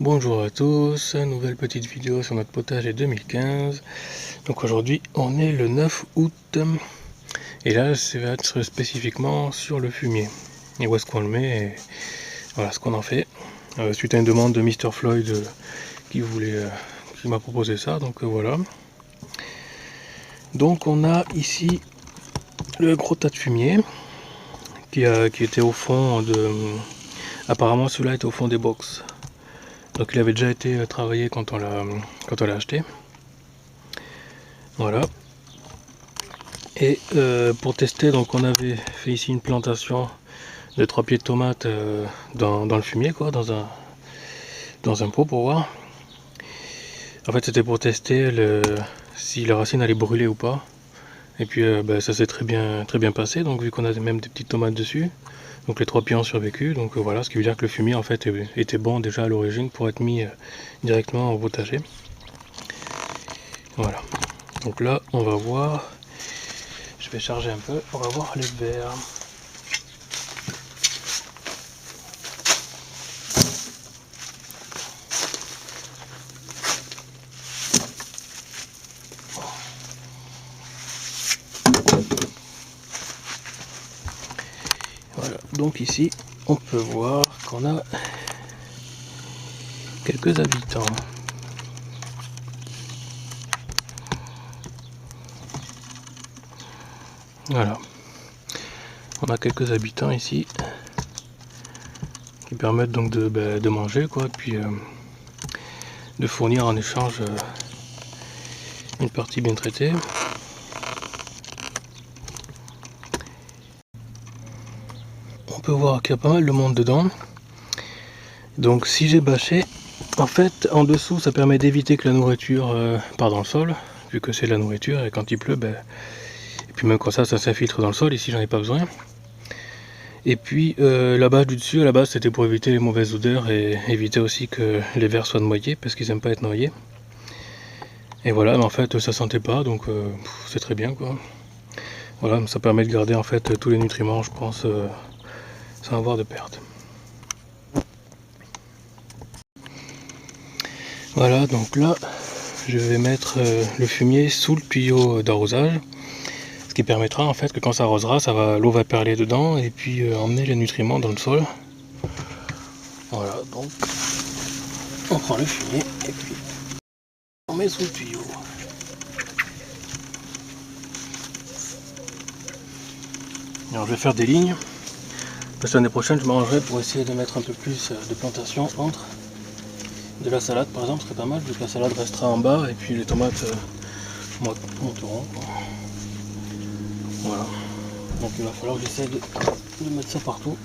Bonjour à tous, nouvelle petite vidéo sur notre potager 2015. Donc aujourd'hui on est le 9 août et là ça va être spécifiquement sur le fumier. Et où est-ce qu'on le met et voilà ce qu'on en fait. Suite à une demande de Mr Floyd qui m'a proposé ça, donc voilà. Donc on a ici le gros tas de fumier qui était au fond de... Apparemment celui-là était au fond des box. Donc il avait déjà été travaillé quand on l'a acheté. Voilà. Et pour tester, donc on avait fait ici une plantation de 3 pieds de tomates dans le fumier, quoi, dans un pot pour voir. En fait c'était pour tester si la racine allait brûler ou pas. Et puis ça s'est très bien passé, donc vu qu'on a même des petites tomates dessus, donc les 3 pieds ont survécu, donc voilà, ce qui veut dire que le fumier en fait était bon déjà à l'origine pour être mis directement au potager. Voilà, donc là on va voir, je vais charger un peu, on va voir les vers. Voilà, donc ici on peut voir qu'on a quelques habitants. Voilà, on a quelques habitants ici qui permettent donc de manger, quoi, puis de fournir en échange une partie bien traitée. On peut voir qu'il y a pas mal de monde dedans. Donc si j'ai bâché, en fait en dessous ça permet d'éviter que la nourriture part dans le sol, vu que c'est de la nourriture et quand il pleut, et puis même comme ça s'infiltre dans le sol. Ici j'en ai pas besoin. Et puis la bâche du dessus, à la base c'était pour éviter les mauvaises odeurs et éviter aussi que les vers soient noyés, parce qu'ils aiment pas être noyés. Et voilà, mais en fait ça sentait pas, donc c'est très bien, quoi. Voilà, ça permet de garder en fait tous les nutriments, je pense, sans avoir de perte. Voilà, donc là je vais mettre le fumier sous le tuyau d'arrosage, ce qui permettra en fait que quand ça arrosera, l'eau va perler dedans et puis emmener les nutriments dans le sol. Voilà, donc on prend le fumier et puis on met sous le tuyau. Alors je vais faire des lignes, parce que l'année prochaine je m'arrangerai pour essayer de mettre un peu plus de plantation entre. De la salade par exemple serait pas mal, vu que la salade restera en bas et puis les tomates monteront, quoi. Voilà, donc il va falloir que j'essaie de mettre ça partout.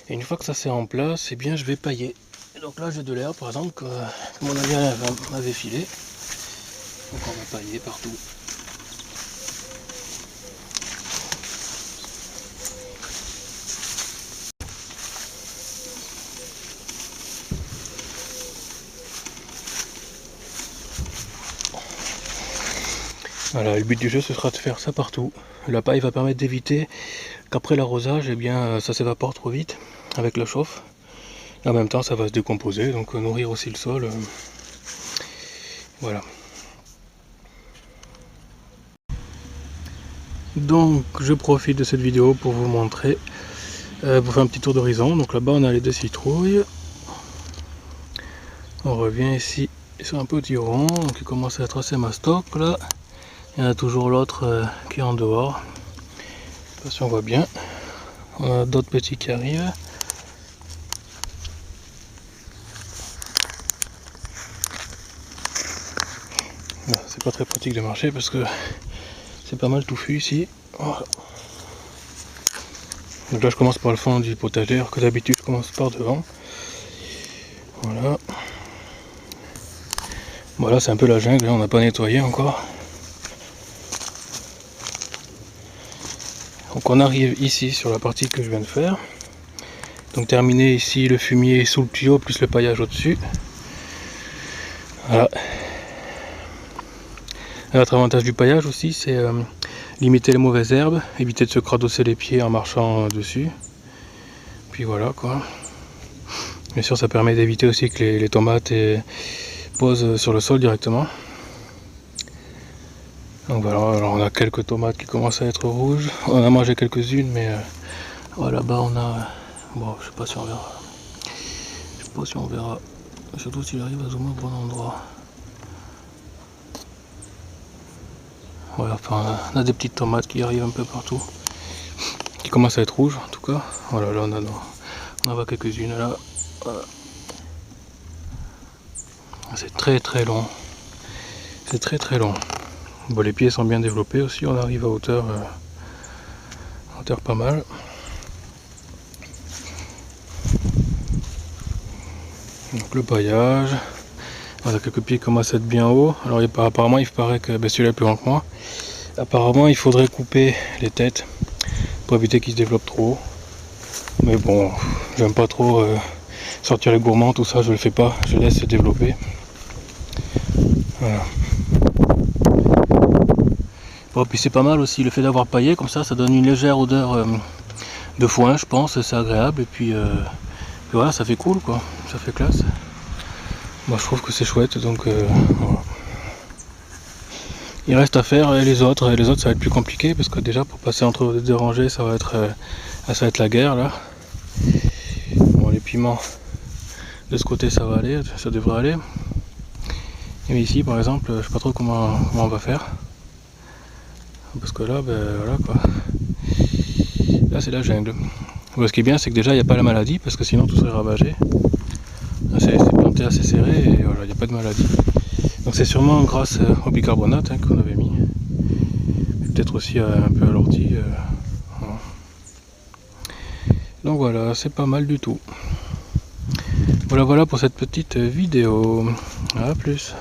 Et une fois que ça c'est en place, eh bien je vais pailler. Et donc là j'ai de l'herbe par exemple que mon ami m'avait filé. Donc on va pailler partout. Voilà, le but du jeu ce sera de faire ça partout. La paille va permettre d'éviter qu'après l'arrosage, eh bien ça s'évapore trop vite avec la chauffe. Et en même temps ça va se décomposer, donc nourrir aussi le sol. Voilà. Donc je profite de cette vidéo pour vous montrer, pour faire un petit tour d'horizon. Donc là-bas on a les 2 citrouilles. On revient ici sur un petit rond, donc il commence à tracer ma stock là. Il y en a toujours l'autre qui est en dehors. Je sais pas si on voit bien. On a d'autres petits qui arrivent. C'est pas très pratique de marcher parce que c'est pas mal touffu ici. Voilà. Donc là je commence par le fond du potager, alors que d'habitude je commence par devant. Voilà. Voilà, c'est un peu la jungle, on n'a pas nettoyé encore. Donc on arrive ici sur la partie que je viens de faire. Donc terminé ici le fumier sous le tuyau plus le paillage au-dessus. Voilà. L'autre avantage du paillage aussi, c'est limiter les mauvaises herbes, éviter de se cradosser les pieds en marchant dessus. Puis voilà quoi. Bien sûr ça permet d'éviter aussi que les tomates posent sur le sol directement. Donc voilà, alors on a quelques tomates qui commencent à être rouges. On a mangé quelques-unes, mais voilà, là-bas on a... Bon, je sais pas si on verra. Je sais pas si on verra. Surtout s'il arrive à zoomer au bon endroit. Voilà, enfin, on a des petites tomates qui arrivent un peu partout. Qui commencent à être rouges en tout cas. Voilà, là on en voit quelques-unes là. Voilà. C'est très long. C'est très long. Bon, les pieds sont bien développés aussi, on arrive à hauteur pas mal. Donc le paillage. Voilà, quelques pieds commencent à être bien hauts. Alors apparemment il paraît que celui-là est plus grand que moi. Apparemment il faudrait couper les têtes pour éviter qu'ils se développent trop. Mais bon, j'aime pas trop sortir les gourmands, tout ça je le fais pas, je laisse se développer. Voilà. Bon, puis c'est pas mal aussi le fait d'avoir paillé, comme ça donne une légère odeur de foin, je pense, c'est agréable. Et puis voilà, ça fait cool quoi, ça fait classe. Moi je trouve que c'est chouette, donc voilà. Il reste à faire les autres ça va être plus compliqué parce que déjà pour passer entre les deux rangées ça va être la guerre là. Bon, les piments de ce côté ça va aller, ça devrait aller. Et ici par exemple je sais pas trop comment on va faire. Parce que là voilà quoi. Là c'est la jungle. Bon, ce qui est bien c'est que déjà il n'y a pas la maladie parce que sinon tout serait ravagé. C'est planté assez serré et voilà, il n'y a pas de maladie. Donc c'est sûrement grâce au bicarbonate qu'on avait mis. Peut-être aussi un peu à l'ortie. Voilà. Donc voilà, c'est pas mal du tout. Voilà pour cette petite vidéo. À plus.